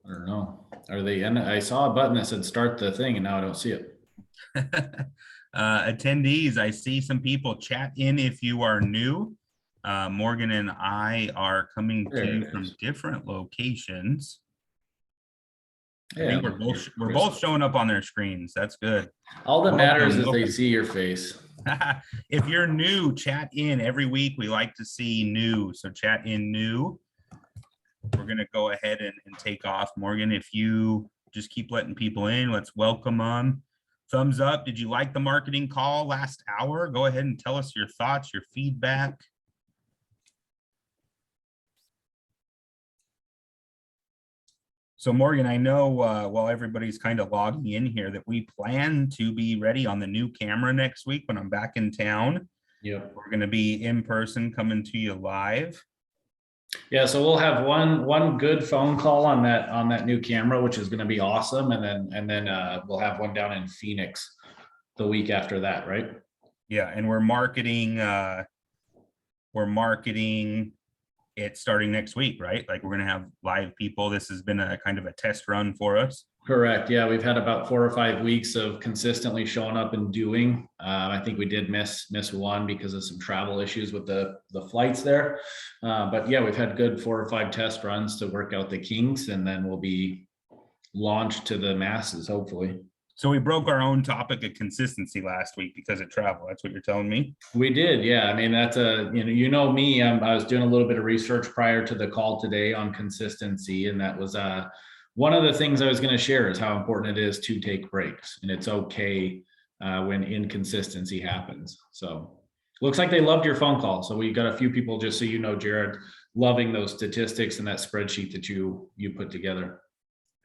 I don't know. Are they? And I saw a button that said start the thing, and now I don't see it. Attendees, I see some people chat in if you are new. Morgan and I are coming to you from different locations. I think we're both showing up on their screens. That's good. All that matters is they see your face. If you're new, chat in. Every week we like to see new, so chat in new. We're gonna go ahead and take off. Morgan, if you just keep letting people in, let's welcome them. Thumbs up. Did you like the marketing call last hour? Go ahead and tell us your thoughts, your feedback. So Morgan, I know while everybody's kind of logging in here that we plan to be ready on the new camera next week when I'm back in town. Yep. We're going to be in person coming to you live. Yeah, so we'll have one good phone call on that new camera, which is going to be awesome, and then we'll have one down in Phoenix the week after that, right? Yeah, and we're marketing it starting next week, right? Like we're going to have live people. This has been a kind of a test run for us. Correct. Yeah, we've had about 4 or 5 weeks of consistently showing up and doing. I think we did miss one because of some travel issues with the flights there. But yeah, we've had good 4 or 5 test runs to work out the kinks, and then we'll be launched to the masses, hopefully. So we broke our own topic of consistency last week because of travel. That's what you're telling me? We did. Yeah. I mean, that's you know me, I was doing a little bit of research prior to the call today on consistency. And that was one of the things I was going to share is how important it is to take breaks, and it's okay when inconsistency happens. So looks like they loved your phone call. So we got a few people, just so you know, Jared, loving those statistics and that spreadsheet that you put together.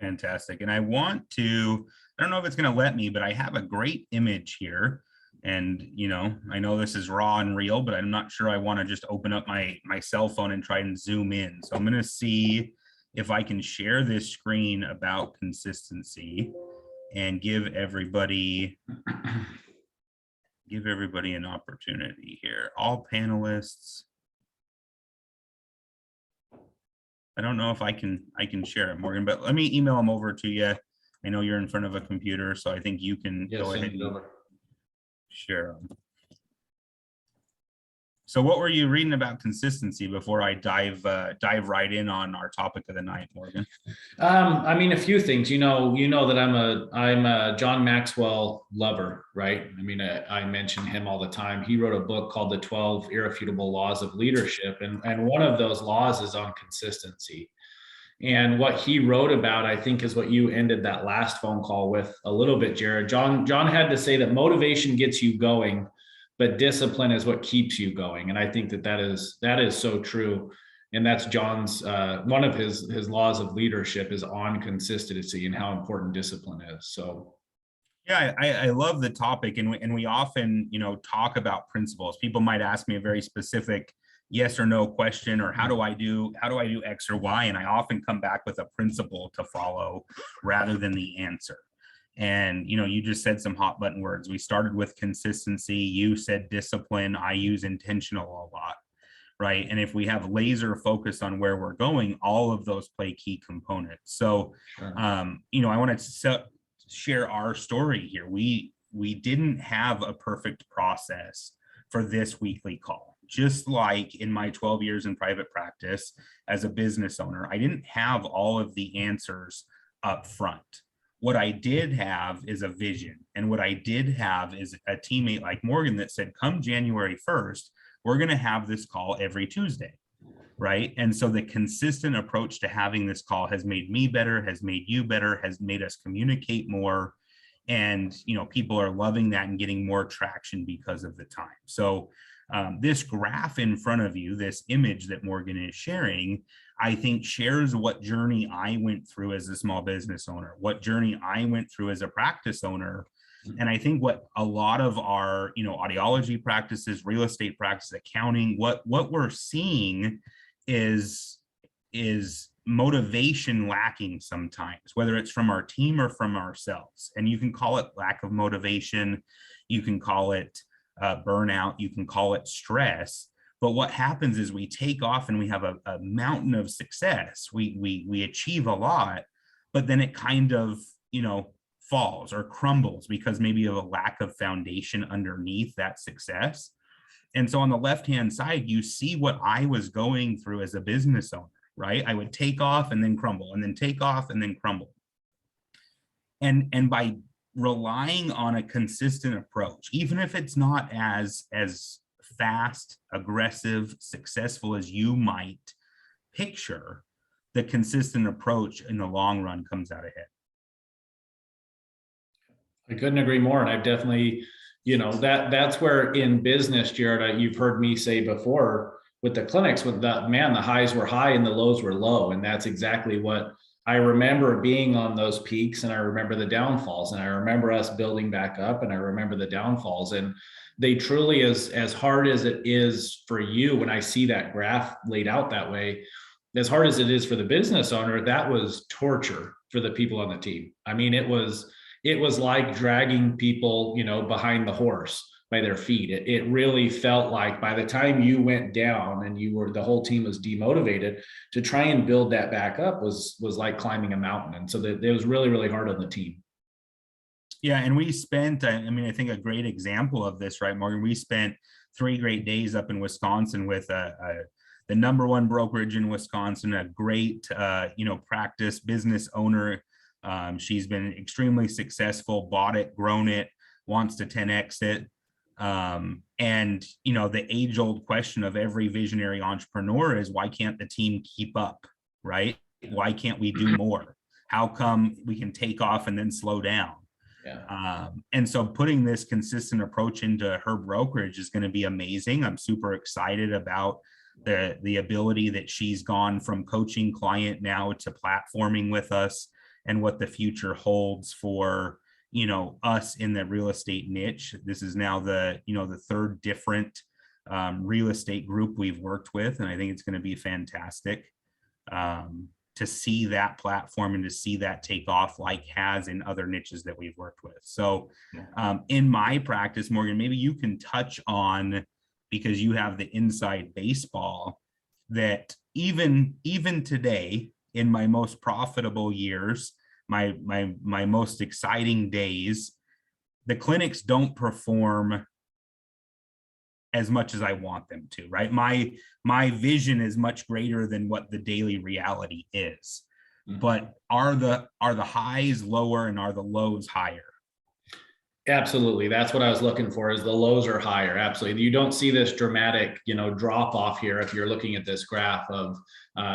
Fantastic. And I don't know if it's going to let me, but I have a great image here. And, you know, I know this is raw and real, but I'm not sure I want to just open up my cell phone and try and zoom in. So I'm going to see if I can share this screen about consistency and give everybody an opportunity here. All panelists. I don't know if I can share it, Morgan, but let me email them over to you. I know you're in front of a computer, so I think you can go ahead and share them. So what were you reading about consistency before I dive right in on our topic of the night, Morgan? I mean, a few things. You know that I'm a John Maxwell lover, right? I mean, I mention him all the time. He wrote a book called The 12 Irrefutable Laws of Leadership, and one of those laws is on consistency. And what he wrote about, I think, is what you ended that last phone call with a little bit, Jared. John had to say that motivation gets you going, but discipline is what keeps you going. And I think that is so true. And that's John's one of his laws of leadership is on consistency and how important discipline is. So yeah, I love the topic, and we often, you know, talk about principles. People might ask me a very specific yes or no question, or how do I do X or Y, and I often come back with a principle to follow rather than the answer. And, you know, you just said some hot button words. We started with consistency. You said discipline. I use intentional a lot, right? And if we have laser focus on where we're going, all of those play key components. So, sure. You know, I want to share our story here. We didn't have a perfect process for this weekly call. Just like in my 12 years in private practice as a business owner, I didn't have all of the answers up front. What I did have is a vision. And what I did have is a teammate like Morgan that said, come January 1st, we're going to have this call every Tuesday, right? And so the consistent approach to having this call has made me better, has made you better, has made us communicate more. And, you know, people are loving that and getting more traction because of the time. So This graph in front of you, this image that Morgan is sharing, I think shares what journey I went through as a small business owner, what journey I went through as a practice owner. And I think what a lot of our, audiology practices, real estate practices, accounting, what we're seeing is motivation lacking sometimes, whether it's from our team or from ourselves. And you can call it lack of motivation, you can call it burnout, you can call it stress. But what happens is we take off and we have a mountain of success. We achieve a lot, but then it kind of, falls or crumbles because maybe of a lack of foundation underneath that success. And so on the left-hand side, you see what I was going through as a business owner, right? I would take off and then crumble, and then take off and then crumble. And by relying on a consistent approach, even if it's not as fast, aggressive, successful as you might picture, the consistent approach in the long run comes out ahead. I couldn't agree more. And I've definitely, that's where in business, Jared, you've heard me say before with the clinics, with that, man, the highs were high and the lows were low. And that's exactly what I remember, being on those peaks, and I remember the downfalls, and I remember us building back up, and I remember the downfalls. And they truly, as hard as it is for you, when I see that graph laid out that way, as hard as it is for the business owner, that was torture for the people on the team. I mean, it was like dragging people, behind the horse by their feet. It really felt like by the time you went down and the whole team was demotivated, to try and build that back up was like climbing a mountain. And so it was really, really hard on the team. Yeah. And we spent, I think a great example of this, right, Morgan, we spent 3 great days up in Wisconsin with the #1 brokerage in Wisconsin, a great, practice business owner. She's been extremely successful, bought it, grown it, wants to 10x it. And, the age-old question of every visionary entrepreneur is, why can't the team keep up, right? Why can't we do more? How come we can take off and then slow down? Yeah. And so putting this consistent approach into her brokerage is going to be amazing. I'm super excited about the ability that she's gone from coaching client now to platforming with us, and what the future holds for, us in the real estate niche. This is now the 3rd different real estate group we've worked with. And I think it's going to be fantastic to see that platform and to see that take off like has in other niches that we've worked with. So in my practice, Morgan, maybe you can touch on, because you have the inside baseball, that even today, in my most profitable years, my most exciting days, the clinics don't perform as much as I want them to, right? My vision is much greater than what the daily reality is. Mm-hmm. But are the highs lower and are the lows higher? Absolutely. That's what I was looking for, is the lows are higher. Absolutely. You don't see this dramatic, drop off here if you're looking at this graph of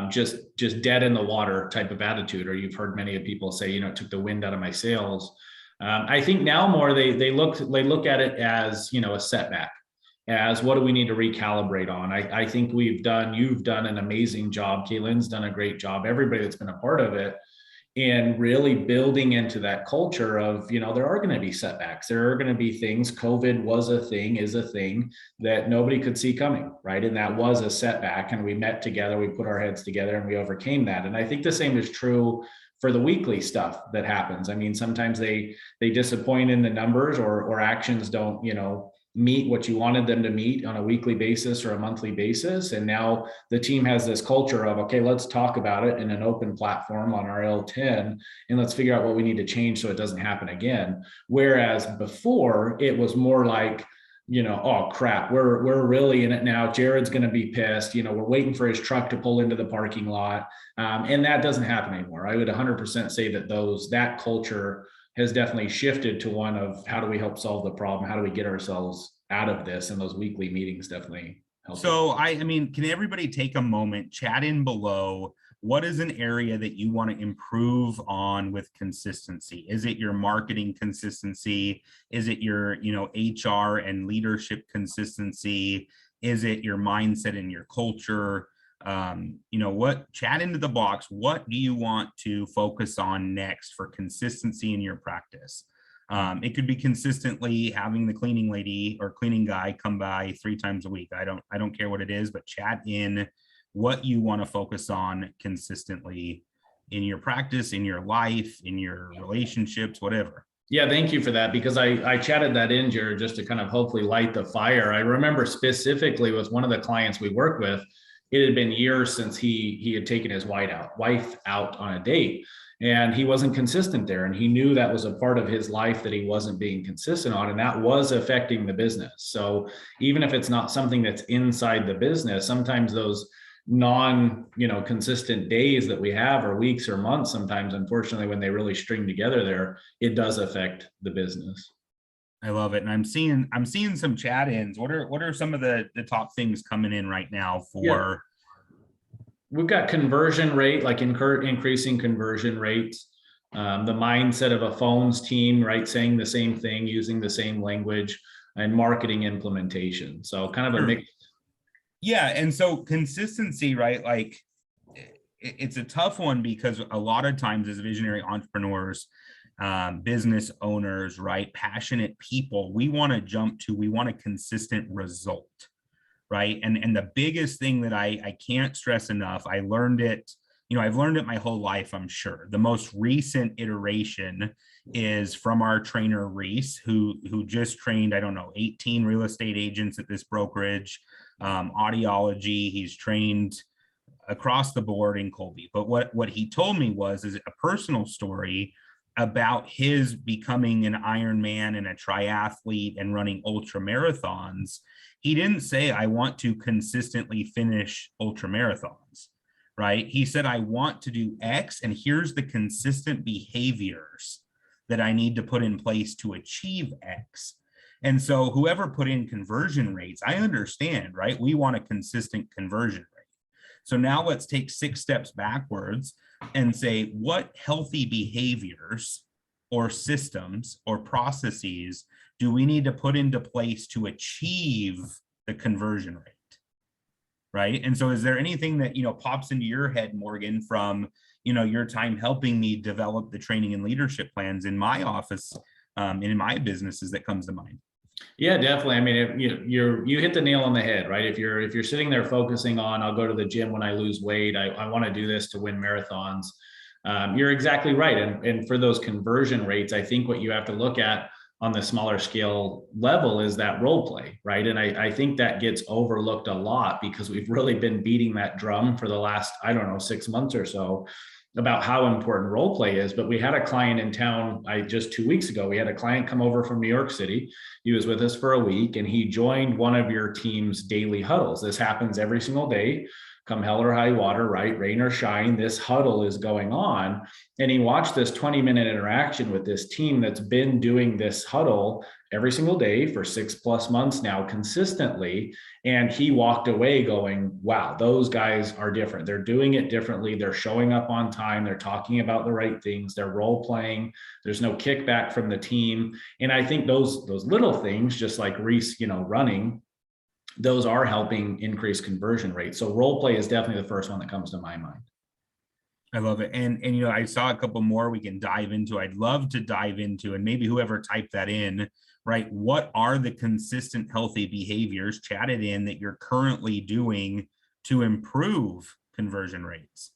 just dead in the water type of attitude. Or you've heard many of people say, it took the wind out of my sails. I think now more they look at it as, a setback, as what do we need to recalibrate on. I think you've done an amazing job. Kaylin's done a great job. Everybody that's been a part of it, and really building into that culture of, there are going to be setbacks. There are going to be things. COVID is a thing that nobody could see coming, right? And that was a setback. And we met together, we put our heads together, and we overcame that. And I think the same is true for the weekly stuff that happens. I mean, sometimes they disappoint in the numbers, or actions don't, meet what you wanted them to meet on a weekly basis or a monthly basis. And now the team has this culture of, okay, let's talk about it in an open platform on our L10, and let's figure out what we need to change so it doesn't happen again. Whereas before it was more like, oh crap, we're really in it now. Jared's going to be pissed. We're waiting for his truck to pull into the parking lot. And that doesn't happen anymore. I would 100% say that culture has definitely shifted to one of, how do we help solve the problem? How do we get ourselves out of this? And those weekly meetings definitely help. So can everybody take a moment, chat in below, what is an area that you want to improve on with consistency? Is it your marketing consistency? Is it your, HR and leadership consistency? Is it your mindset and your culture? What, chat into the box. What do you want to focus on next for consistency in your practice? It could be consistently having the cleaning lady or cleaning guy come by 3 times a week. I don't care what it is, but chat in what you want to focus on consistently in your practice, in your life, in your relationships, whatever. Yeah, thank you for that, because I chatted that in, Jared, just to kind of hopefully light the fire. I remember specifically with one of the clients we worked with, it had been years since he had taken his wife out on a date, and he wasn't consistent there. And he knew that was a part of his life that he wasn't being consistent on, and that was affecting the business. So even if it's not something that's inside the business, sometimes those consistent days that we have, or weeks or months, sometimes, unfortunately, when they really string together there, it does affect the business. I love it. And I'm seeing some chat ins. What are some of the top things coming in right now for? Yeah. We've got conversion rate, like increasing conversion rates, the mindset of a phones team, right? Saying the same thing, using the same language, and marketing implementation. So kind of a mix. Yeah. And so consistency, right? Like it's a tough one, because a lot of times as visionary entrepreneurs, business owners, right, passionate people, we want a consistent result, right? And the biggest thing that I can't stress enough, I learned it, I've learned it my whole life, I'm sure. The most recent iteration is from our trainer, Reese, who just trained, 18 real estate agents at this brokerage, audiology. He's trained across the board in Colby. But what he told me is a personal story about his becoming an Ironman and a triathlete and running ultra marathons. He didn't say, I want to consistently finish ultra marathons, right? He said, I want to do X, and here's the consistent behaviors that I need to put in place to achieve X. And so whoever put in conversion rates, I understand, right? We want a consistent conversion rate. So now let's take 6 steps backwards and say, what healthy behaviors or systems or processes do we need to put into place to achieve the conversion rate? Right. And so is there anything that, pops into your head, Morgan, from, your time helping me develop the training and leadership plans in my office, in my businesses, that comes to mind? Yeah, definitely. I mean, you hit the nail on the head, right? If you're sitting there focusing on, I'll go to the gym when I lose weight, I want to do this to win marathons. You're exactly right. And for those conversion rates, I think what you have to look at on the smaller scale level is that role play, right? And I think that gets overlooked a lot, because we've really been beating that drum for the last, 6 months or so, about how important role play is. But we had a client in town, just 2 weeks ago, we had a client come over from New York City. He was with us for a week, and he joined one of your team's daily huddles. This happens every single day, come hell or high water, right? Rain or shine, this huddle is going on. And he watched this 20-minute interaction with this team that's been doing this huddle every single day for 6+ months now, consistently. And he walked away going, wow, those guys are different. They're doing it differently. They're showing up on time. They're talking about the right things. They're role playing. There's no kickback from the team. And I think those little things, just like Reese, running, those are helping increase conversion rates. So role play is definitely the first one that comes to my mind. I love it. And I saw a couple more we can dive into. I'd love to dive into, and maybe whoever typed that in, right? What are the consistent healthy behaviors, chat it in, that you're currently doing to improve conversion rates,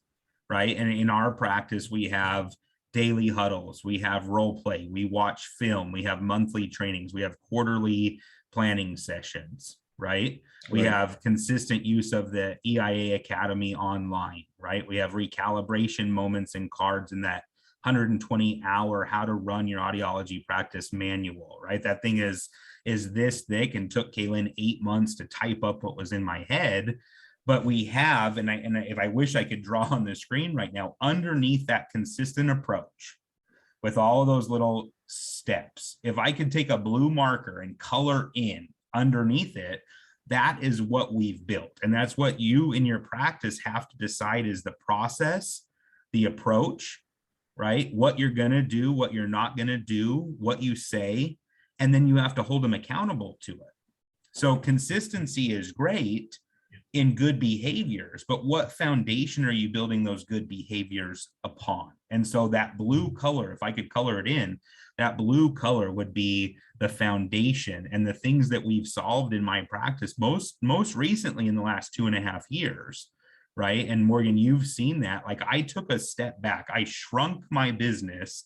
right? And in our practice, we have daily huddles, we have role play, we watch film, we have monthly trainings, we have quarterly planning sessions, right? We have consistent use of the EIA Academy online, right? We have recalibration moments and cards in that 120-hour how to run your audiology practice manual, right? That thing is this thick and took Kaylin 8 months to type up what was in my head. But we have, and if I wish I could draw on the screen right now, underneath that consistent approach with all of those little steps, if I could take a blue marker and color in underneath it, that is what we've built. And that's what you in your practice have to decide is the process, the approach, right? What you're going to do, what you're not going to do, what you say, and then you have to hold them accountable to it. So consistency is great in good behaviors, but what foundation are you building those good behaviors upon? And so that blue color, if I could color it in, that blue color would be the foundation and the things that we've solved in my practice most recently in the last 2.5 years, right? And Morgan, you've seen that. Like, I took a step back. I shrunk my business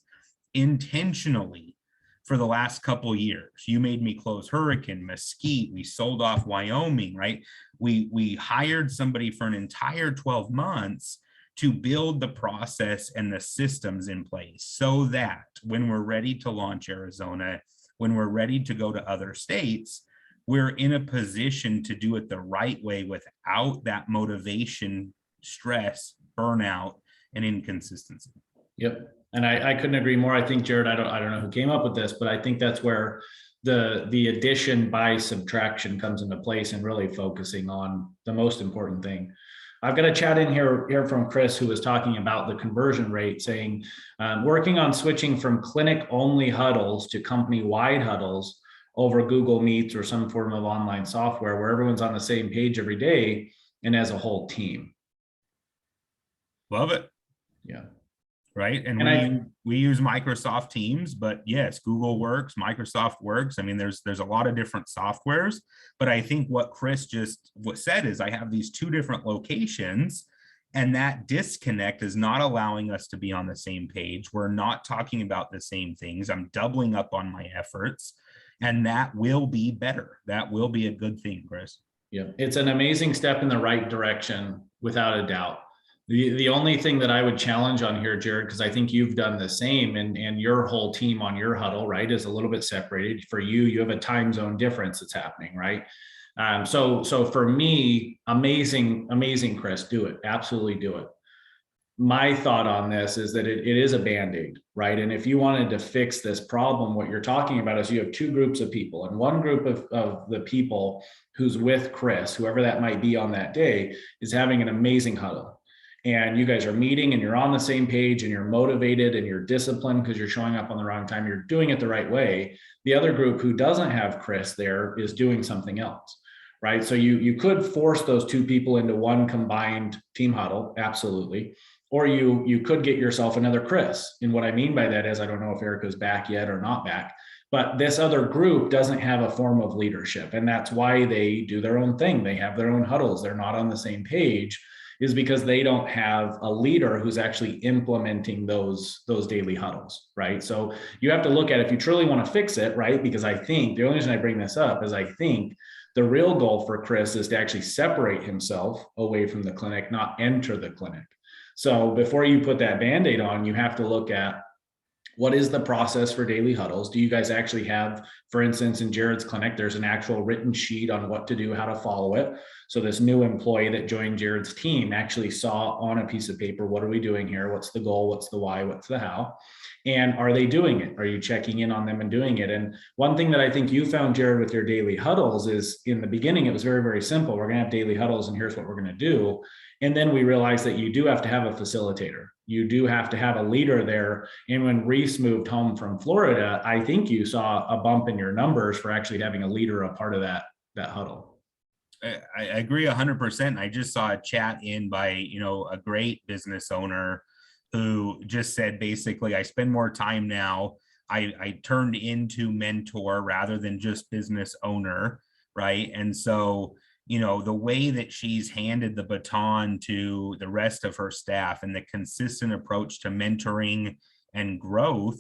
intentionally for the last couple of years. You made me close Hurricane, Mesquite. We sold off Wyoming, right? We hired somebody for an entire 12 months to build the process and the systems in place so that when we're ready to launch Arizona, when we're ready to go to other states, we're in a position to do it the right way without that motivation, stress, burnout, and inconsistency. Yep. And I couldn't agree more. I think, Jared, I don't know who came up with this, but I think that's where the addition by subtraction comes into place, and really focusing on the most important thing. I've got a chat in here from Chris, who was talking about the conversion rate, saying, working on switching from clinic only huddles to company wide huddles over Google Meets or some form of online software where everyone's on the same page every day and as a whole team. Love it. Yeah. Right. And we use Microsoft Teams, but yes, Google works, Microsoft works. I mean, there's a lot of different softwares, but I think what Chris just said is I have these two different locations, and that disconnect is not allowing us to be on the same page. We're not talking about the same things. I'm doubling up on my efforts, and that will be better. That will be a good thing, Chris. Yeah, it's an amazing step in the right direction, without a doubt. The only thing that I would challenge on here, Jared, because I think you've done the same, and your whole team on your huddle, right, is a little bit separated. For you, you have a time zone difference that's happening, right? So for me, amazing, Chris, do it. Absolutely do it. My thought on this is that it is a Band-Aid, right? And if you wanted to fix this problem, what you're talking about is you have two groups of people, and one group of the people who's with Chris, whoever that might be on that day, is having an amazing huddle. And you guys are meeting and you're on the same page and you're motivated and you're disciplined because you're showing up on the wrong time. You're doing it the right way. The other group who doesn't have Chris there is doing something else, right? So you could force those two people into one combined team huddle, absolutely. Or you could get yourself another Chris. And what I mean by that is, I don't know if Erica's back yet or not back, but this other group doesn't have a form of leadership. And that's why they do their own thing. They have their own huddles. They're not on the same page, is because they don't have a leader who's actually implementing those daily huddles, right? So you have to look at, if you truly want to fix it, right? Because I think the only reason I bring this up is I think the real goal for Chris is to actually separate himself away from the clinic, not enter the clinic. So before you put that Band-Aid on, you have to look at, what is the process for daily huddles? Do you guys actually have, for instance, in Jared's clinic, there's an actual written sheet on what to do, how to follow it. So this new employee that joined Jared's team actually saw on a piece of paper, what are we doing here? What's the goal? What's the why? What's the how? And are they doing it? Are you checking in on them and doing it? And one thing that I think you found, Jared, with your daily huddles is, in the beginning, it was very, very simple. We're going to have daily huddles and here's what we're going to do. And then we realized that you do have to have a facilitator. You do have to have a leader there. And when Reese moved home from Florida, I think you saw a bump in your numbers for actually having a leader, a part of that huddle. I agree 100%. I just saw a chat in by, a great business owner who just said, basically, I spend more time now. I turned into mentor rather than just business owner, right? And so, the way that she's handed the baton to the rest of her staff and the consistent approach to mentoring and growth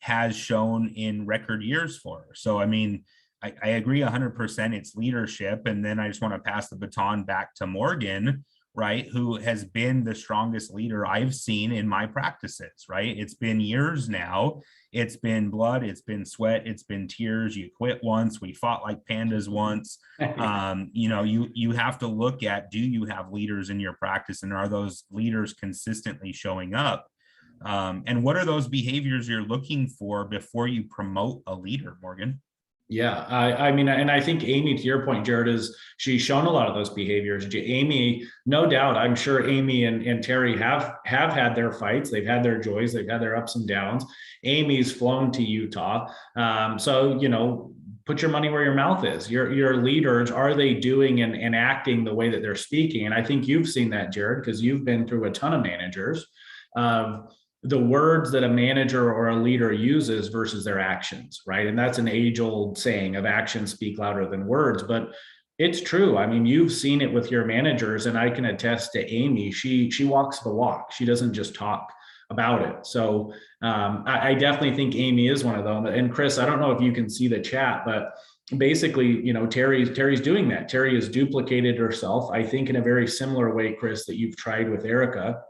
has shown in record years for her. So, I mean, I agree 100%. It's leadership. And then I just want to pass the baton back to Morgan, right, who has been the strongest leader I've seen in my practices, right? It's been years now. It's been blood, it's been sweat, it's been tears. You quit once, we fought like pandas once. You have to look at, do you have leaders in your practice, and are those leaders consistently showing up? And what are those behaviors you're looking for before you promote a leader, Morgan? Yeah, I mean, and I think Amy, to your point, Jared, is she's shown a lot of those behaviors. Amy, no doubt, I'm sure Amy and Terry have had their fights. They've had their joys. They've had their ups and downs. Amy's flown to Utah. So, put your money where your mouth is. Your leaders, are they doing and acting the way that they're speaking? And I think you've seen that, Jared, because you've been through a ton of managers of the words that a manager or a leader uses versus their actions, right? And that's an age-old saying of actions speak louder than words, but it's true. I mean, you've seen it with your managers, and I can attest to Amy. She walks the walk. She doesn't just talk about it. So I definitely think Amy is one of them. And Chris, I don't know if you can see the chat, but basically, Terry's doing that. Terry has duplicated herself, I think, in a very similar way, Chris, that you've tried with Erica,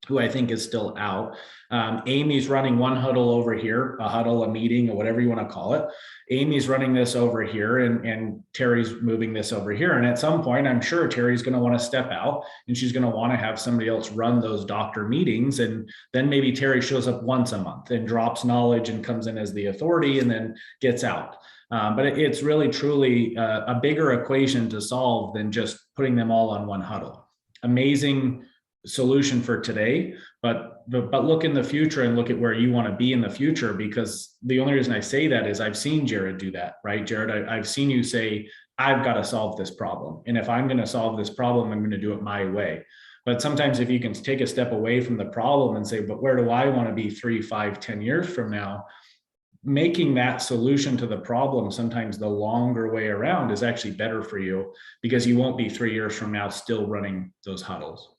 who I think is still out. Amy's running one huddle over here, a huddle, a meeting, or whatever you want to call it. Amy's running this over here, and Terry's moving this over here. And at some point, I'm sure Terry's going to want to step out, and she's going to want to have somebody else run those doctor meetings. And then maybe Terry shows up once a month and drops knowledge and comes in as the authority and then gets out. But it's really, truly a bigger equation to solve than just putting them all on one huddle. Amazing solution for today, but look in the future and look at where you want to be in the future, because the only reason I say that is I've seen Jared do that, right? Jared, I've seen you say, I've got to solve this problem. And if I'm going to solve this problem, I'm going to do it my way. But sometimes if you can take a step away from the problem and say, but where do I want to be 3, 5, 10 years from now? Making that solution to the problem, sometimes the longer way around, is actually better for you, because you won't be 3 years from now still running those huddles.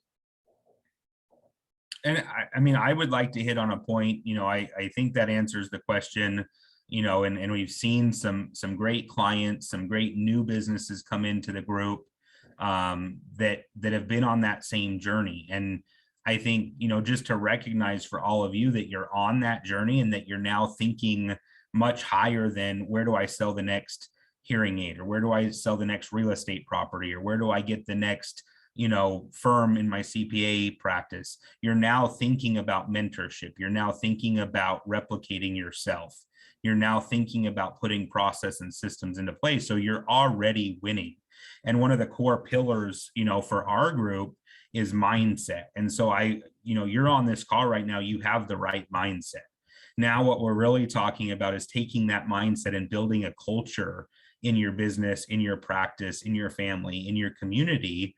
And I mean, I would like to hit on a point, I think that answers the question, and we've seen some great clients, some great new businesses come into the group that have been on that same journey. And I think, just to recognize for all of you that you're on that journey and that you're now thinking much higher than, where do I sell the next hearing aid, or where do I sell the next real estate property, or where do I get the next firm in my CPA practice. You're now thinking about mentorship. You're now thinking about replicating yourself. You're now thinking about putting process and systems into place. So you're already winning. And one of the core pillars, for our group is mindset. And so you're on this call right now, you have the right mindset. Now, what we're really talking about is taking that mindset and building a culture in your business, in your practice, in your family, in your community.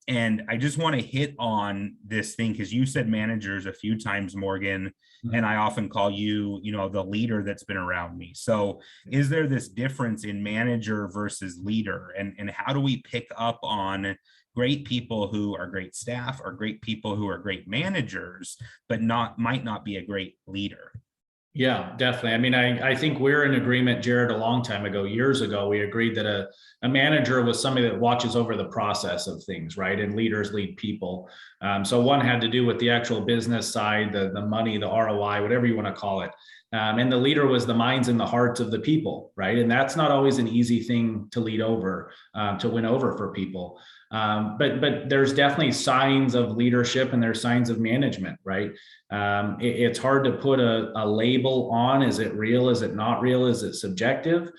And I just want to hit on this thing, because you said managers a few times, Morgan, and I often call you, the leader that's been around me. So is there this difference in manager versus leader? And how do we pick up on great people who are great staff, or great people who are great managers, but might not be a great leader? Yeah, definitely. I mean, I think we're in agreement, Jared, a long time ago, years ago, we agreed that a manager was somebody that watches over the process of things, right? And leaders lead people. So one had to do with the actual business side, the money, the ROI, whatever you want to call it. And the leader was the minds and the hearts of the people, right? And that's not always an easy thing to lead over, to win over for people. But there's definitely signs of leadership, and there's signs of management, right? It's hard to put a label on. Is it real? Is it not real? Is it subjective?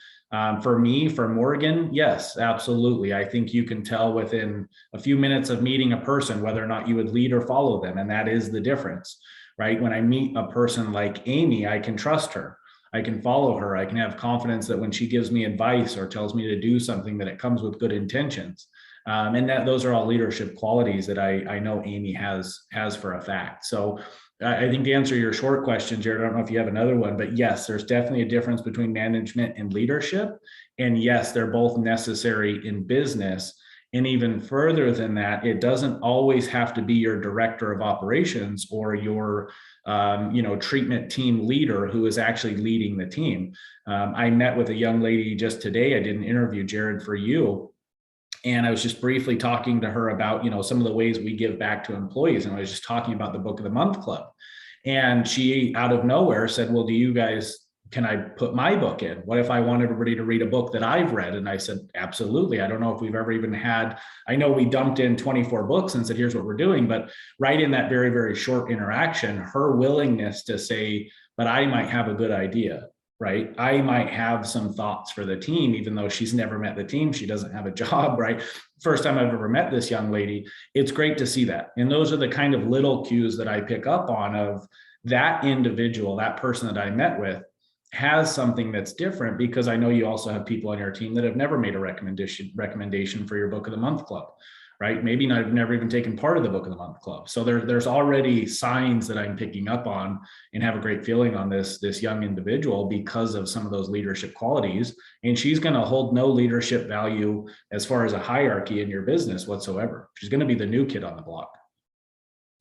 For me, for Morgan, yes, absolutely. I think you can tell within a few minutes of meeting a person whether or not you would lead or follow them. And that is the difference, right? When I meet a person like Amy, I can trust her. I can follow her. I can have confidence that when she gives me advice or tells me to do something, that it comes with good intentions. And that those are all leadership qualities that I know Amy has for a fact. So I think to answer your short question, Jared, I don't know if you have another one, but yes, there's definitely a difference between management and leadership. And yes, they're both necessary in business. And even further than that, it doesn't always have to be your director of operations or your treatment team leader who is actually leading the team. I met with a young lady just today. I did an interview, Jared, for you. And I was just briefly talking to her about, some of the ways we give back to employees. And I was just talking about the Book of the Month Club. And she, out of nowhere, said, well, can I put my book in? What if I want everybody to read a book that I've read? And I said, absolutely. I don't know if we've ever even had, I know we dumped in 24 books and said, here's what we're doing. But right in that very, very short interaction, her willingness to say, but I might have a good idea. Right? I might have some thoughts for the team, even though she's never met the team. She doesn't have a job, right? First time I've ever met this young lady. It's great to see that. And those are the kind of little cues that I pick up on of that individual, that person that I met with has something that's different, because I know you also have people on your team that have never made a recommendation for your book of the month club, right? Maybe not, never even taken part of the book of the month club. So there's already signs that I'm picking up on, and have a great feeling on this young individual because of some of those leadership qualities. And she's going to hold no leadership value as far as a hierarchy in your business whatsoever. She's going to be the new kid on the block.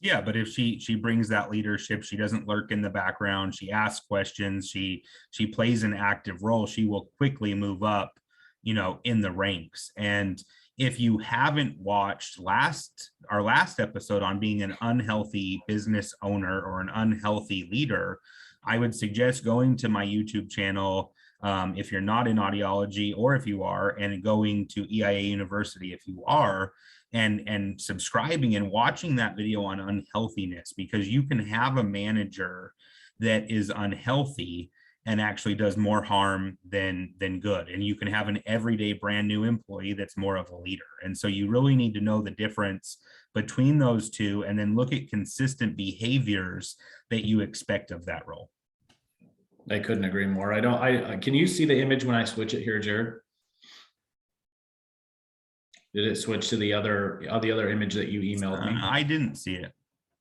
Yeah, but if she brings that leadership, she doesn't lurk in the background, she asks questions, she plays an active role, she will quickly move up, in the ranks. And if you haven't watched our last episode on being an unhealthy business owner or an unhealthy leader, I would suggest going to my YouTube channel, if you're not in audiology, or if you are, and going to EIA University if you are, and subscribing and watching that video on unhealthiness, because you can have a manager that is unhealthy and actually does more harm than good. And you can have an everyday brand new employee that's more of a leader. And so you really need to know the difference between those two, and then look at consistent behaviors that you expect of that role. I couldn't agree more. Can you see the image when I switch it here, Jared? Did it switch to the other image that you emailed me? I didn't see it.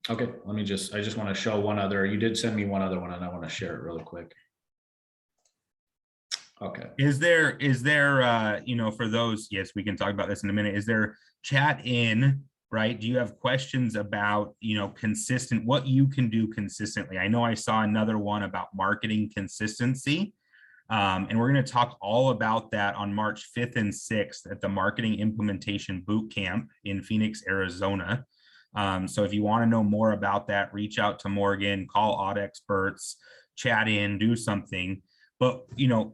Okay, I just want to show one other. You did send me one other one, and I want to share it really quick. Okay. Is there, for those, yes, we can talk about this in a minute. Is there chat in, right? Do you have questions about, what you can do consistently? I know I saw another one about marketing consistency. And we're going to talk all about that on March 5th and 6th at the Marketing Implementation Boot Camp in Phoenix, Arizona. So if you want to know more about that, reach out to Morgan, call AudExperts, chat in, do something. But,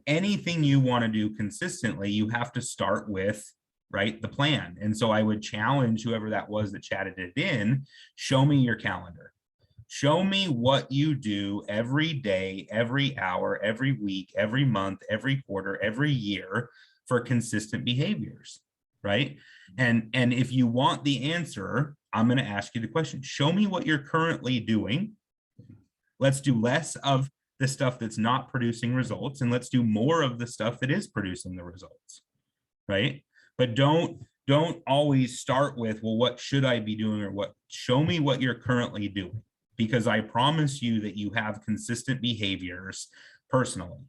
anything you want to do consistently, you have to start with, right, the plan. And so I would challenge whoever that was that chatted it in, show me your calendar. Show me what you do every day, every hour, every week, every month, every quarter, every year for consistent behaviors, right? And if you want the answer, I'm going to ask you the question. Show me what you're currently doing. Let's do less of the stuff that's not producing results, and let's do more of the stuff that is producing the results, right? But don't always start with, well, what should I be doing, or what? Show me what you're currently doing. Because I promise you that you have consistent behaviors personally,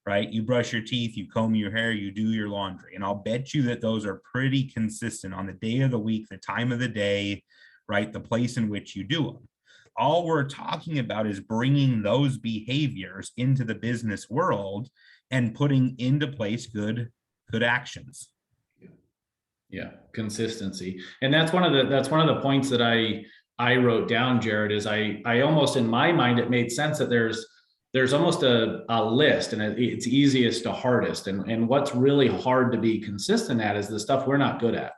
right? You brush your teeth, you comb your hair, you do your laundry. And I'll bet you that those are pretty consistent on the day of the week, the time of the day, right? The place in which you do them. All we're talking about is bringing those behaviors into the business world and putting into place good actions. Yeah, consistency. And that's one of the points that I wrote down, Jared, is I almost, in my mind, it made sense that there's almost a list, and it's easiest to hardest. And what's really hard to be consistent at is the stuff we're not good at,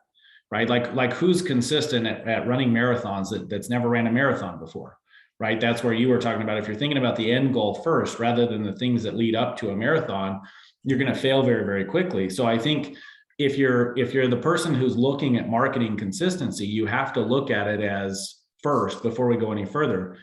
right? Like who's consistent at running marathons that's never ran a marathon before, right? That's where you were talking about, if you're thinking about the end goal first, rather than the things that lead up to a marathon, you're going to fail very, very quickly. So I think if you're the person who's looking at marketing consistency, you have to look at it as, first, before we go any further,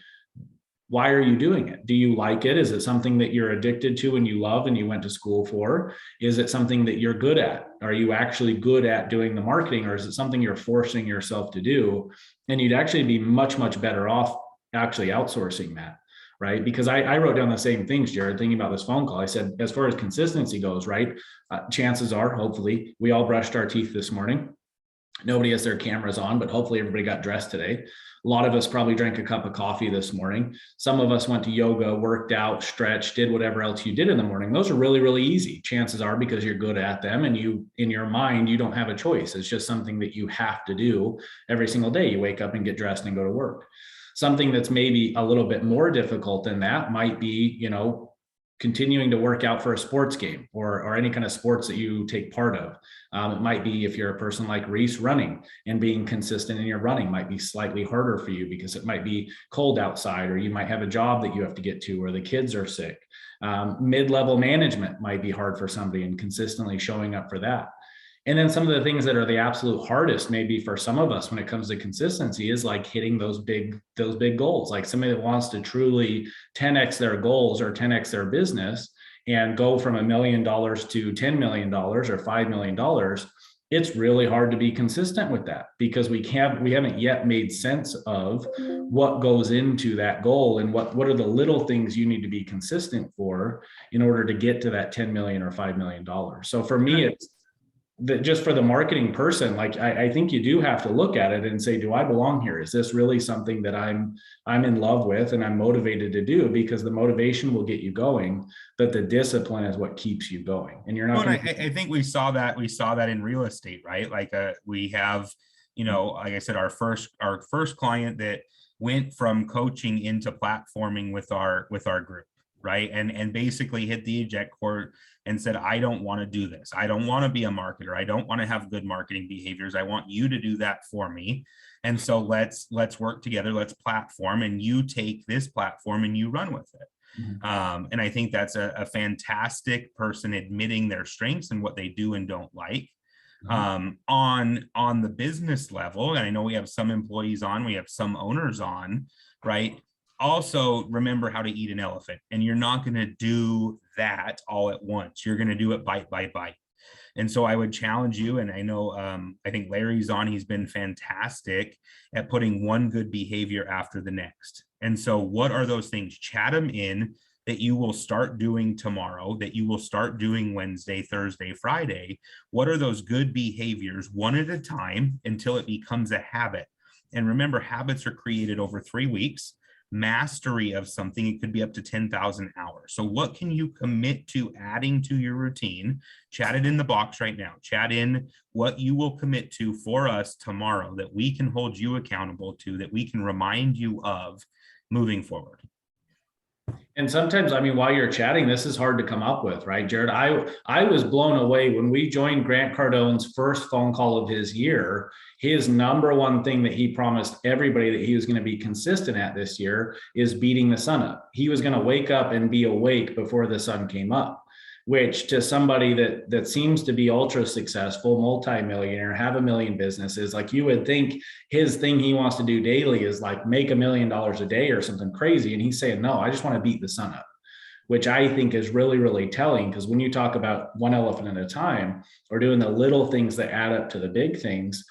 why are you doing it? Do you like it? Is it something that you're addicted to and you love and you went to school for? Is it something that you're good at? Are you actually good at doing the marketing, or is it something you're forcing yourself to do? And you'd actually be much, much better off actually outsourcing that, right? Because I wrote down the same things, Jared, thinking about this phone call. I said, as far as consistency goes, right? Chances are, hopefully, we all brushed our teeth this morning. Nobody has their cameras on, but hopefully everybody got dressed today. A lot of us probably drank a cup of coffee this morning. Some of us went to yoga, worked out, stretched, did whatever else you did in the morning. Those are really, really easy. Chances are, because you're good at them, and you, in your mind, you don't have a choice. It's just something that you have to do every single day. You wake up and get dressed and go to work. Something that's maybe a little bit more difficult than that might be, continuing to work out for a sports game or any kind of sports that you take part of. It might be, if you're a person like Reese, running, and being consistent in your running might be slightly harder for you because it might be cold outside, or you might have a job that you have to get to, or the kids are sick. Mid-level management might be hard for somebody, and consistently showing up for that. And then some of the things that are the absolute hardest, maybe for some of us when it comes to consistency, is like hitting those big goals. Like somebody that wants to truly 10x their goals or 10x their business, and go from $1 million to $10 million or $5 million, it's really hard to be consistent with that because we haven't yet made sense of what goes into that goal and what are the little things you need to be consistent for in order to get to that 10 million or $5 million. So for me, it's just for the marketing person, like I think you do have to look at it and say, do I belong here? Is this really something that I'm in love with and I'm motivated to do? Because the motivation will get you going, but the discipline is what keeps you going. And you're not. Well, I think we saw that in real estate, right? Like we have, like I said, our first client that went from coaching into platforming with our group, right? And basically hit the eject court and said, I don't want to do this. I don't want to be a marketer. I don't want to have good marketing behaviors. I want you to do that for me. And so let's work together. Let's platform, and you take this platform and you run with it. Mm-hmm. And I think that's a fantastic person admitting their strengths and what they do and don't like. Mm-hmm. On the business level, and I know we have some employees on, we have some owners on, right? Also remember how to eat an elephant, and you're not going to do that all at once. You're going to do it bite by bite. And so I would challenge you, and I know I think Larry's on, he's been fantastic at putting one good behavior after the next. And so what are those things? Chat them in that you will start doing tomorrow, that you will start doing Wednesday, Thursday, Friday. What are those good behaviors, one at a time, until it becomes a habit? And remember, habits are created over 3 weeks. Mastery of something, it could be up to 10,000 hours. So what can you commit to adding to your routine? Chat it in the box right now. Chat in what you will commit to for us tomorrow that we can hold you accountable to, that we can remind you of moving forward. And sometimes, I mean, while you're chatting, this is hard to come up with, right, Jared? I was blown away when we joined Grant Cardone's first phone call of his year. His number one thing that he promised everybody that he was going to be consistent at this year is beating the sun up. He was going to wake up and be awake before the sun came up, which to somebody that seems to be ultra successful, multimillionaire, have 1 million businesses, like you would think his thing he wants to do daily is like make $1 million a day or something crazy. And he's saying, no, I just want to beat the sun up, which I think is really, really telling. Because when you talk about one elephant at a time or doing the little things that add up to the big things,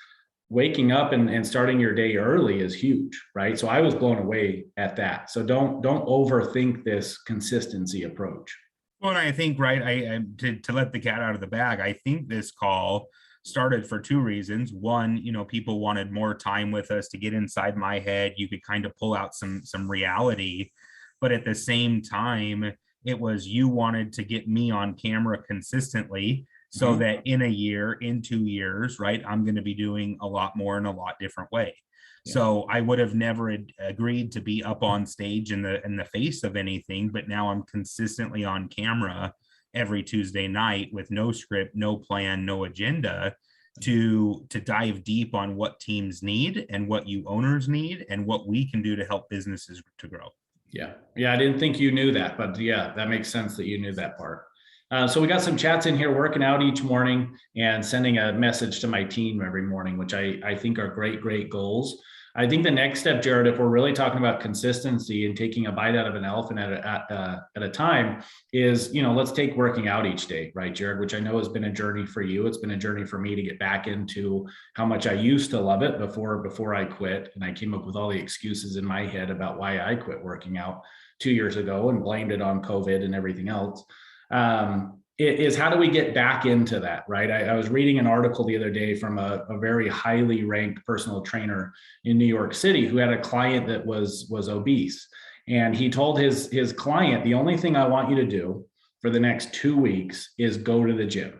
waking up and starting your day early is huge, right? So I was blown away at that. So don't overthink this consistency approach. Well, and I think, right, I to let the cat out of the bag, I think this call started for 2 reasons. One, people wanted more time with us to get inside my head. You could kind of pull out some reality, but at the same time, it was you wanted to get me on camera consistently so that in a year, in 2 years, right, I'm going to be doing a lot more in a lot different way. Yeah. So I would have never agreed to be up on stage in the face of anything, but now I'm consistently on camera every Tuesday night with no script, no plan, no agenda to dive deep on what teams need and what you owners need and what we can do to help businesses to grow. Yeah. I didn't think you knew that, but yeah, that makes sense that you knew that part. So we got some chats in here working out each morning and sending a message to my team every morning, which I think are great goals. I think the next step, Jared, if we're really talking about consistency and taking a bite out of an elephant at a time is, let's take working out each day, right, Jared, which I know has been a journey for you. It's been a journey for me to get back into how much I used to love it before I quit. And I came up with all the excuses in my head about why I quit working out 2 years ago and blamed it on COVID and everything else. Is how do we get back into that, right? I was reading an article the other day from a very highly ranked personal trainer in New York City who had a client that was obese. And he told his client, the only thing I want you to do for the next 2 weeks is go to the gym.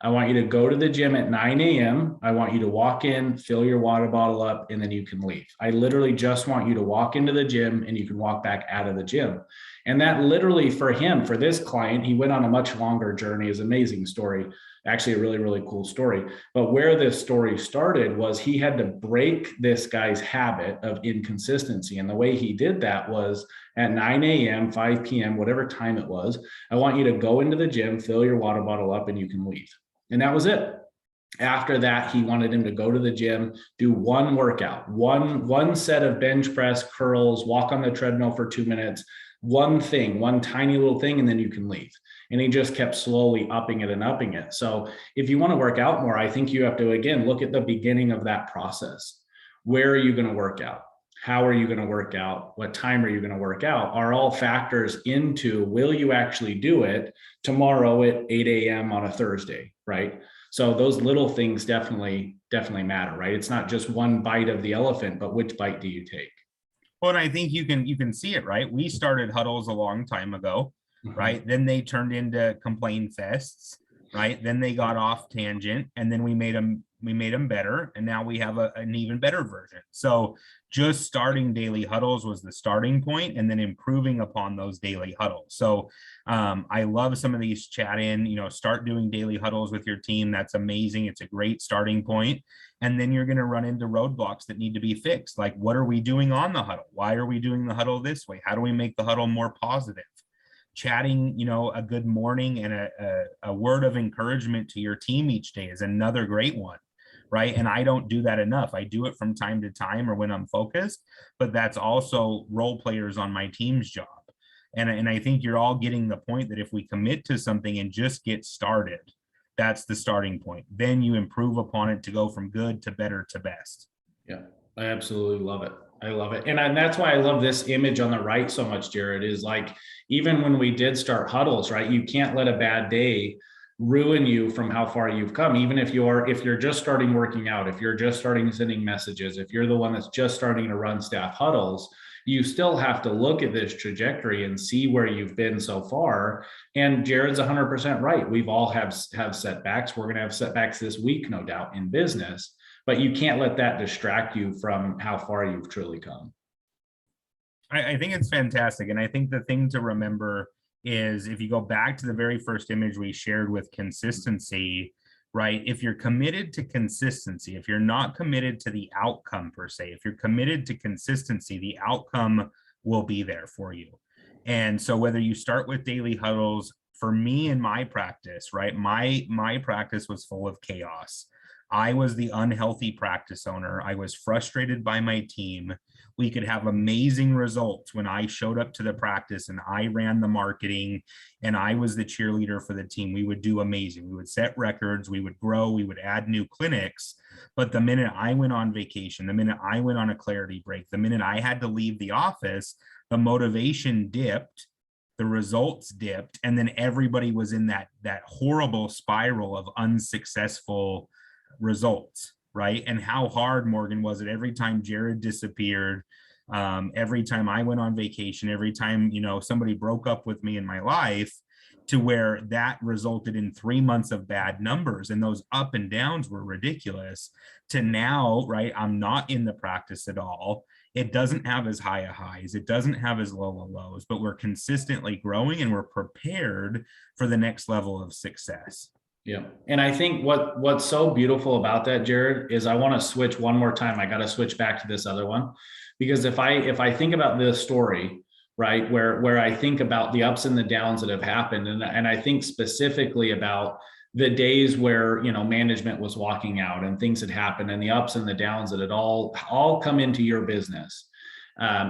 I want you to go to the gym at 9 a.m. I want you to walk in, fill your water bottle up, and then you can leave. I literally just want you to walk into the gym and you can walk back out of the gym. And that literally for him, for this client, he went on a much longer journey. It's an amazing story, actually a really, really cool story. But where this story started was he had to break this guy's habit of inconsistency. And the way he did that was at 9 a.m., 5 p.m., whatever time it was, I want you to go into the gym, fill your water bottle up, and you can leave. And that was it. After that, he wanted him to go to the gym, do one workout, one set of bench press, curls, walk on the treadmill for 2 minutes, one thing, one tiny little thing, and then you can leave. And he just kept slowly upping it and upping it. So if you want to work out more, I think you have to, again, look at the beginning of that process. Where are you going to work out? How are you going to work out? What time are you going to work out? Are all factors into, will you actually do it tomorrow at 8 a.m. on a Thursday, right? So those little things definitely matter, right? It's not just one bite of the elephant, but which bite do you take? Well, and I think you can see it, right? We started huddles a long time ago, Mhm. right? Then they turned into complain fests, right? Then they got off tangent, and then we made them better, and now we have an even better version. So just starting daily huddles was the starting point, and then improving upon those daily huddles. So I love some of these chat in, start doing daily huddles with your team. That's amazing. It's a great starting point. And then you're going to run into roadblocks that need to be fixed. Like, what are we doing on the huddle? Why are we doing the huddle this way? How do we make the huddle more positive? Chatting, a good morning and a word of encouragement to your team each day is another great one, right? And I don't do that enough. I do it from time to time or when I'm focused, but that's also role players on my team's job. And I think you're all getting the point that if we commit to something and just get started, that's the starting point. Then you improve upon it to go from good to better to best. Yeah, I absolutely love it. I love it. And that's why I love this image on the right so much, Jared, is like, even when we did start huddles, right? You can't let a bad day ruin you from how far you've come. Even if you're just starting working out, if you're just starting sending messages, if you're the one that's just starting to run staff huddles, you still have to look at this trajectory and see where you've been so far. And Jared's 100% right. We've all have setbacks. We're going to have setbacks this week, no doubt, in business, but you can't let that distract you from how far you've truly come. I think it's fantastic. And I think the thing to remember is, if you go back to the very first image we shared with consistency, right? If you're committed to consistency, if you're not committed to the outcome per se, if you're committed to consistency, the outcome will be there for you. And so whether you start with daily huddles, for me in my practice, right? My practice was full of chaos. I was the unhealthy practice owner. I was frustrated by my team. We could have amazing results when I showed up to the practice and I ran the marketing and I was the cheerleader for the team. We would do amazing. We would set records, we would grow, we would add new clinics. But the minute I went on vacation, the minute I went on a clarity break, the minute I had to leave the office, the motivation dipped, the results dipped, and then everybody was in that horrible spiral of unsuccessful results, right? And how hard, Morgan, was it every time Jared disappeared, every time I went on vacation, every time, somebody broke up with me in my life, to where that resulted in 3 months of bad numbers, and those up and downs were ridiculous, to now, right? I'm not in the practice at all. It doesn't have as high a highs, it doesn't have as low a lows, but we're consistently growing and we're prepared for the next level of success. Yeah. And I think what's so beautiful about that, Jared, is I want to switch one more time. I got to switch back to this other one, because if I think about this story, right, where I think about the ups and the downs that have happened, and I think specifically about the days where, management was walking out and things had happened, and the ups and the downs that had all come into your business.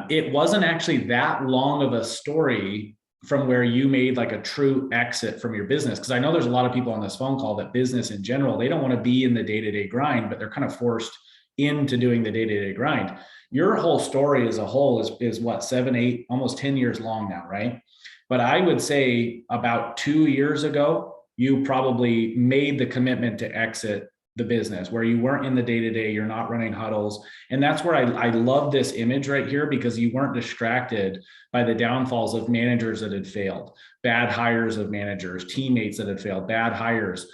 It wasn't actually that long of a story from where you made like a true exit from your business. Because I know there's a lot of people on this phone call that business in general, they don't want to be in the day-to-day grind, but they're kind of forced into doing the day-to-day grind. Your whole story as a whole is what, 7, 8, almost 10 years long now, right? But I would say about 2 years ago, you probably made the commitment to exit the business, where you weren't in the day-to-day, you're not running huddles. And that's where I love this image right here, because you weren't distracted by the downfalls of managers that had failed, bad hires of managers, teammates that had failed, bad hires,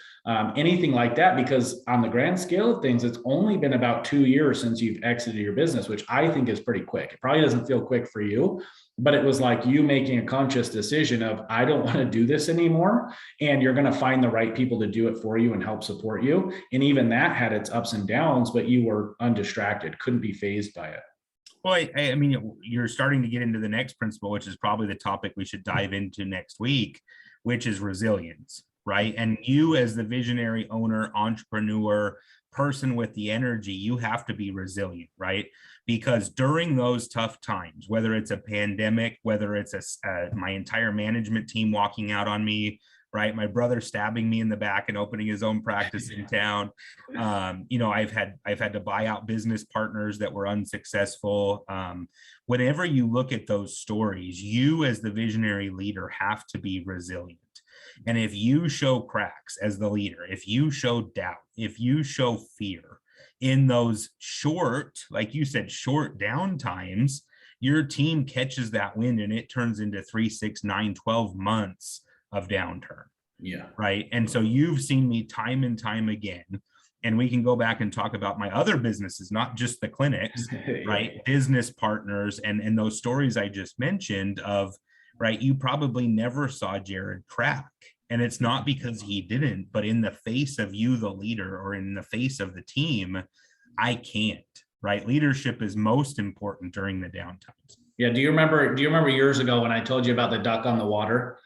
anything like that. Because on the grand scale of things, it's only been about 2 years since you've exited your business, which I think is pretty quick. It probably doesn't feel quick for you, but it was like you making a conscious decision of, I don't want to do this anymore. And you're going to find the right people to do it for you and help support you. And even that had its ups and downs, but you were undistracted, couldn't be fazed by it. Well, I mean, you're starting to get into the next principle, which is probably the topic we should dive into next week, which is resilience, right? And you, as the visionary owner, entrepreneur, person with the energy, you have to be resilient, right? Because during those tough times, whether it's a pandemic, whether it's my entire management team walking out on me, right, my brother stabbing me in the back and opening his own practice in town, I've had to buy out business partners that were unsuccessful. Whenever you look at those stories, you as the visionary leader have to be resilient. And if you show cracks as the leader, if you show doubt, if you show fear in those short, like you said, short down times, your team catches that wind and it turns into 3, 6, 9, 12 months of downturn. Yeah. Right. And so you've seen me time and time again, and we can go back and talk about my other businesses, not just the clinics, right? Business partners and those stories I just mentioned of, right, you probably never saw Jared crack. And it's not because he didn't, but in the face of you, the leader, or in the face of the team, I can't, right? Leadership is most important during the downtimes. Yeah. Do you remember years ago when I told you about the duck on the water?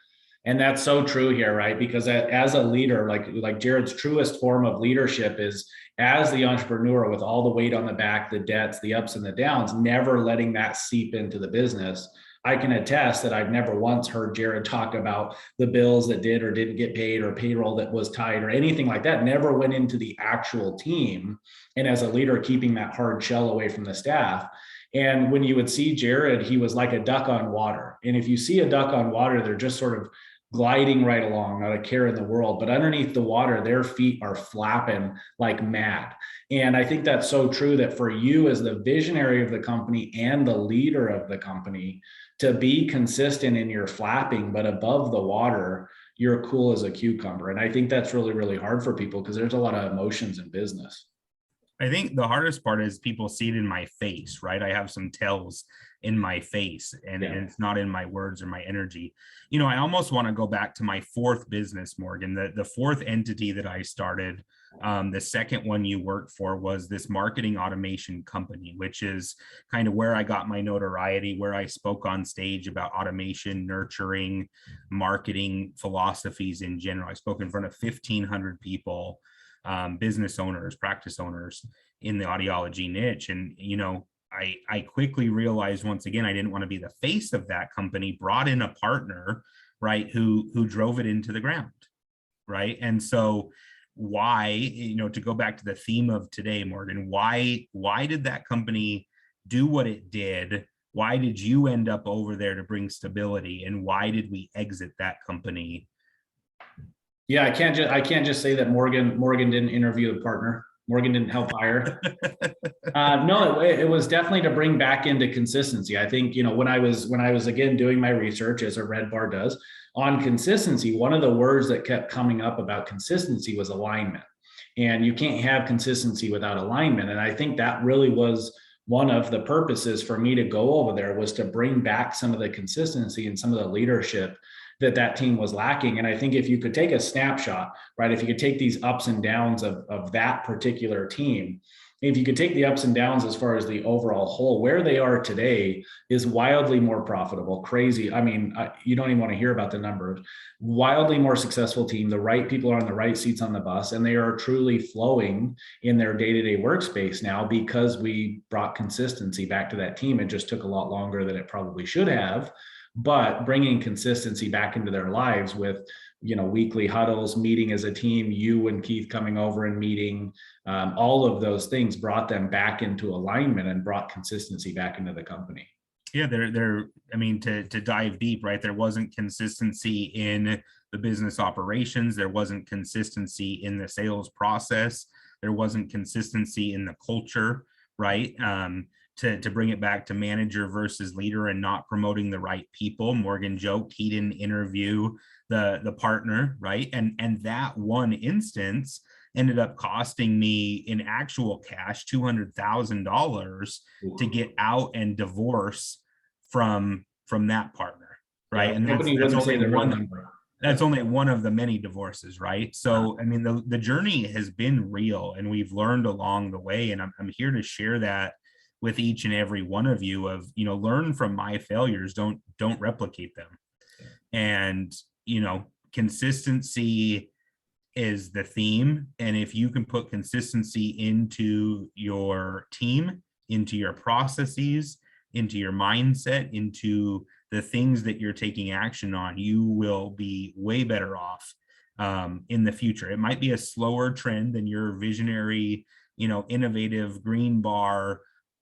And that's so true here, right? Because as a leader, like Jared's truest form of leadership is as the entrepreneur with all the weight on the back, the debts, the ups and the downs, never letting that seep into the business. I can attest that I've never once heard Jared talk about the bills that did or didn't get paid or payroll that was tight or anything like that. Never went into the actual team. And as a leader, keeping that hard shell away from the staff. And when you would see Jared, he was like a duck on water. And if you see a duck on water, they're just sort of gliding right along, not a care in the world, but underneath the water, their feet are flapping like mad. And I think that's so true that for you as the visionary of the company and the leader of the company, to be consistent in your flapping, but above the water, you're cool as a cucumber. And I think that's really, really hard for people because there's a lot of emotions in business. I think the hardest part is people see it in my face, right? I have some tells in my face and it's not in my words or my energy. I almost want to go back to my fourth business, Morgan, the fourth entity that I started. The second one you worked for was this marketing automation company, which is kind of where I got my notoriety, where I spoke on stage about automation, nurturing, marketing philosophies in general. I spoke in front of 1,500 people, business owners, practice owners in the audiology niche. And, I quickly realized once again, I didn't want to be the face of that company, brought in a partner, right, who drove it into the ground. Right. And so why, to go back to the theme of today, Morgan, why did that company do what it did? Why did you end up over there to bring stability? And why did we exit that company? Yeah, I can't just say that Morgan didn't interview the partner. Morgan didn't help hire. No, it was definitely to bring back into consistency. I think, when I was again doing my research, as a Red Bar does, on consistency, one of the words that kept coming up about consistency was alignment. And you can't have consistency without alignment. And I think that really was one of the purposes for me to go over there, was to bring back some of the consistency and some of the leadership that team was lacking. And I think if you could take a snapshot, right, if you could take these ups and downs of that particular team, if you could take the ups and downs as far as the overall whole, where they are today is wildly more profitable, crazy. I mean, you don't even want to hear about the numbers. Wildly more successful team. The right people are on the right seats on the bus, and they are truly flowing in their day-to-day workspace now because we brought consistency back to that team. It just took a lot longer than it probably should have. But bringing consistency back into their lives with, weekly huddles, meeting as a team, you and Keith coming over and meeting, all of those things brought them back into alignment and brought consistency back into the company. Yeah, to dive deep, right? There wasn't consistency in the business operations. There wasn't consistency in the sales process. There wasn't consistency in the culture, right? To bring it back to manager versus leader and not promoting the right people. Morgan joked he didn't interview the partner, right? And that one instance ended up costing me in actual cash $200,000 to get out and divorce from that partner, right? Yeah, and that's only one of the many divorces, right? So, the journey has been real, and we've learned along the way, and I'm here to share that with each and every one of you of, learn from my failures, don't replicate them. And, consistency is the theme. And if you can put consistency into your team, into your processes, into your mindset, into the things that you're taking action on, you will be way better off in the future. It might be a slower trend than your visionary, innovative green bar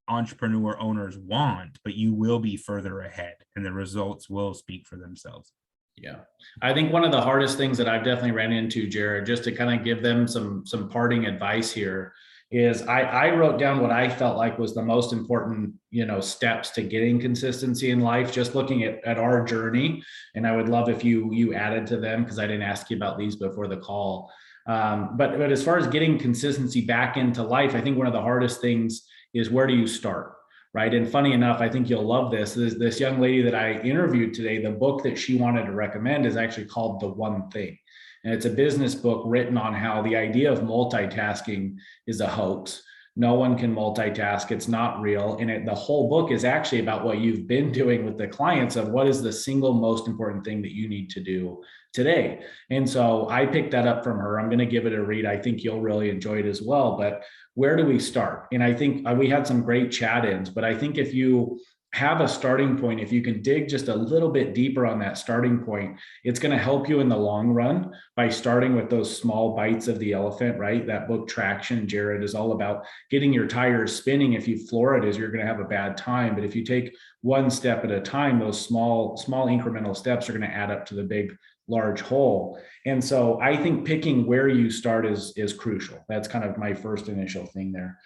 entrepreneur owners want, but you will be further ahead and the results will speak for themselves. Yeah. I think one of the hardest things that I've definitely ran into, Jared, just to kind of give them some parting advice here, is I wrote down what I felt like was the most important, steps to getting consistency in life, just looking at our journey. And I would love if you added to them, because I didn't ask you about these before the call. But as far as getting consistency back into life, I think one of the hardest things is, where do you start? Right. And funny enough, I think you'll love this. This young lady that I interviewed today, the book that she wanted to recommend is actually called The One Thing. And it's a business book written on how the idea of multitasking is a hoax. No one can multitask. It's not real. And the whole book is actually about what you've been doing with the clients, of what is the single most important thing that you need to do today. And so I picked that up from her. I'm going to give it a read. I think you'll really enjoy it as well. But where do we start? And I think we had some great chat-ins, but I think if you have a starting point, if you can dig just a little bit deeper on that starting point, it's going to help you in the long run by starting with those small bites of the elephant, right? That book Traction, Jared, is all about getting your tires spinning. If you floor it, you're going to have a bad time. But if you take one step at a time, those small incremental steps are going to add up to the big, large whole. And so I think picking where you start is crucial. That's kind of my first initial thing there.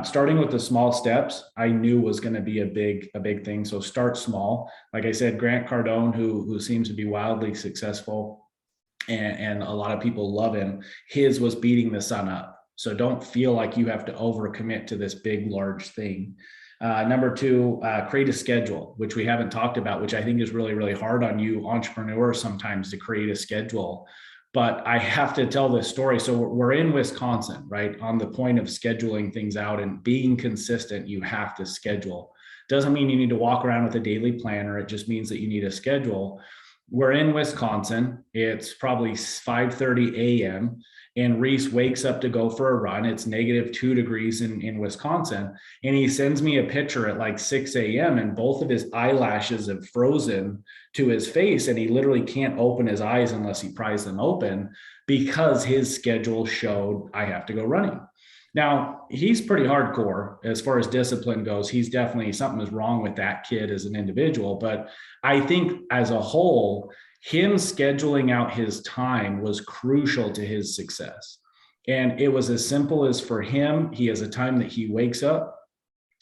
Starting with the small steps, I knew was going to be a big thing. So start small. Like I said, Grant Cardone, who seems to be wildly successful, and a lot of people love him, his was beating the sun up. So don't feel like you have to overcommit to this big, large thing. Number two, create a schedule, which we haven't talked about, which I think is really, really hard on you entrepreneurs sometimes to create a schedule. But I have to tell this story. So we're in Wisconsin, right? On the point of scheduling things out and being consistent, you have to schedule. Doesn't mean you need to walk around with a daily planner. It just means that you need a schedule. We're in Wisconsin. It's probably 5:30 a.m. and Reese wakes up to go for a run. It's -2 degrees in Wisconsin. And he sends me a picture at like 6 a.m. and both of his eyelashes have frozen to his face. And he literally can't open his eyes unless he pries them open, because his schedule showed I have to go running. Now, he's pretty hardcore as far as discipline goes. He's definitely, something is wrong with that kid as an individual. But I think as a whole, him scheduling out his time was crucial to his success. And it was as simple as, for him, he has a time that he wakes up,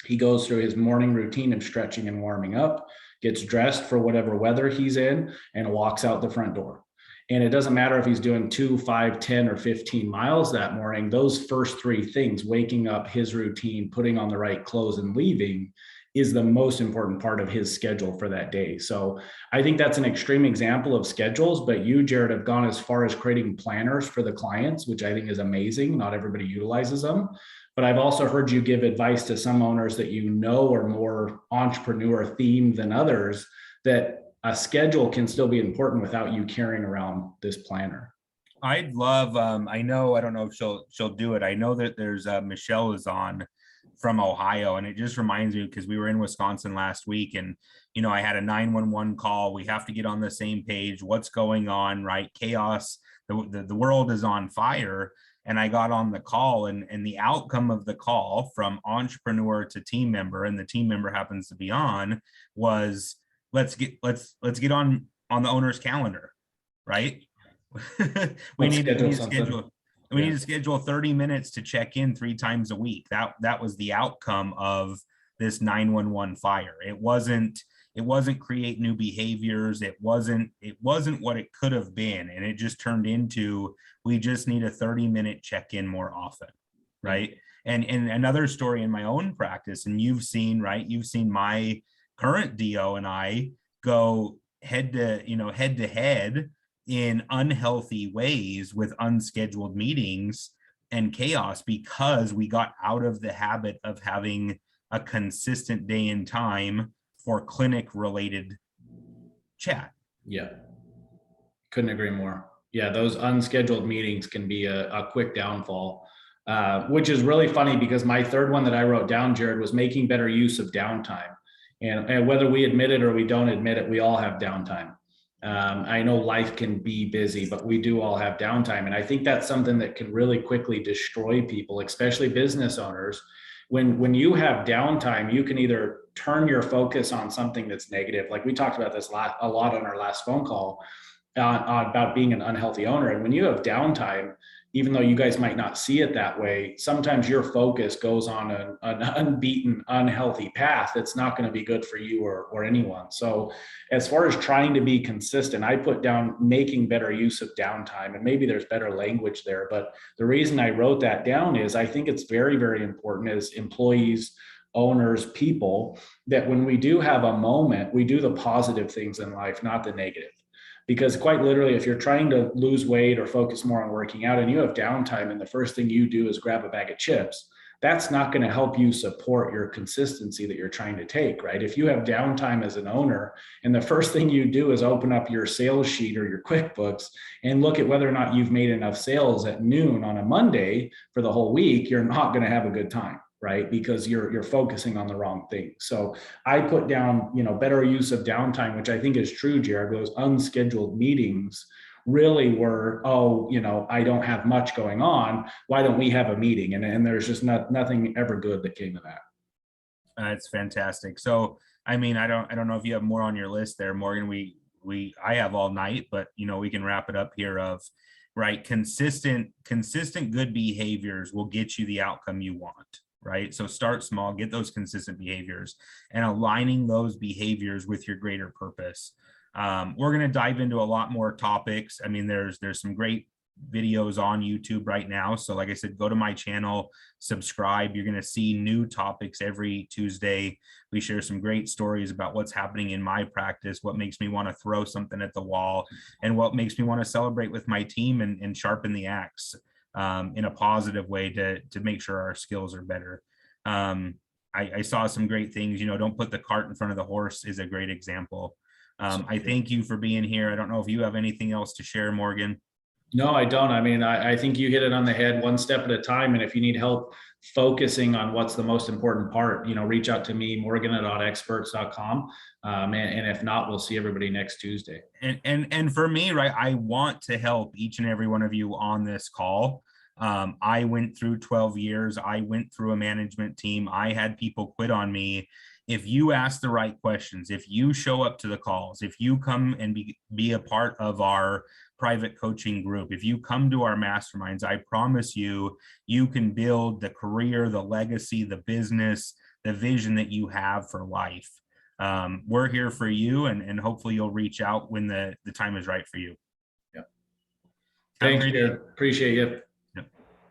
he goes through his morning routine of stretching and warming up, gets dressed for whatever weather he's in, and walks out the front door. And it doesn't matter if he's doing 2, 5, 10, or 15 miles that morning. Those first three things, waking up, his routine, putting on the right clothes, and leaving, is the most important part of his schedule for that day. So I think that's an extreme example of schedules, but you, Jared, have gone as far as creating planners for the clients, which I think is amazing. Not everybody utilizes them, but I've also heard you give advice to some owners that are more entrepreneur themed than others, that a schedule can still be important without you carrying around this planner. I'd love, I don't know if she'll do it. I know that there's Michelle is on from Ohio, and it just reminds me, because we were in Wisconsin last week, and I had a 911 call. We have to get on the same page. What's going on, right? Chaos. The world is on fire. And I got on the call, and the outcome of the call, from entrepreneur to team member, and the team member happens to be on, was let's get on the owner's calendar, right? we need to schedule 30 minutes to check in 3 times a week. That was the outcome of this 911 fire. It wasn't create new behaviors. It wasn't what it could have been. And it just turned into, we just need a 30-minute check-in more often. Right. And another story in my own practice, and you've seen my current DO and I go head to head in unhealthy ways with unscheduled meetings and chaos, because we got out of the habit of having a consistent day and time for clinic related chat. Yeah. Couldn't agree more. Yeah, those unscheduled meetings can be a quick downfall, which is really funny because my third one that I wrote down, Jared, was making better use of downtime. And whether we admit it or we don't admit it, we all have downtime. I know life can be busy, but we do all have downtime. And I think that's something that can really quickly destroy people, especially business owners. When you have downtime, you can either turn your focus on something that's negative. Like we talked about this a lot on our last phone call, about being an unhealthy owner. And when you have downtime, even though you guys might not see it that way, sometimes your focus goes on an unbeaten, unhealthy path that's not going to be good for you or anyone. So as far as trying to be consistent, I put down making better use of downtime, and maybe there's better language there. But the reason I wrote that down is I think it's very, very important as employees, owners, people, that when we do have a moment, we do the positive things in life, not the negative. Because quite literally, if you're trying to lose weight or focus more on working out and you have downtime and the first thing you do is grab a bag of chips, that's not going to help you support your consistency that you're trying to take, right? If you have downtime as an owner and the first thing you do is open up your sales sheet or your QuickBooks and look at whether or not you've made enough sales at noon on a Monday for the whole week, you're not going to have a good time, right? Because you're focusing on the wrong thing. So I put down, better use of downtime, which I think is true, Jared. Those unscheduled meetings really were, I don't have much going on. Why don't we have a meeting? And there's just nothing ever good that came of that. That's fantastic. So, I mean, I don't know if you have more on your list there, Morgan. I have all night, but we can wrap it up here of, right. Consistent good behaviors will get you the outcome you want. Right. So start small, get those consistent behaviors and aligning those behaviors with your greater purpose. We're going to dive into a lot more topics. I mean, there's some great videos on YouTube right now. So like I said, go to my channel, subscribe. You're going to see new topics every Tuesday. We share some great stories about what's happening in my practice, what makes me want to throw something at the wall, and what makes me want to celebrate with my team and sharpen the axe in a positive way to make sure our skills are better. I saw some great things, don't put the cart in front of the horse is a great example. I thank you for being here. I don't know if you have anything else to share, Morgan. No, I don't. I mean, I think you hit it on the head, one step at a time. And if you need help focusing on what's the most important part, reach out to me, morgan@experts.com. And if not, we'll see everybody next Tuesday. And for me, right, I want to help each and every one of you on this call. I went through 12 years. I went through a management team. I had people quit on me. If you ask the right questions, if you show up to the calls, if you come and be a part of our private coaching group, if you come to our masterminds, I promise you, you can build the career, the legacy, the business, the vision that you have for life. We're here for you, and hopefully you'll reach out when the time is right for you. Yeah. Thank you. Appreciate you.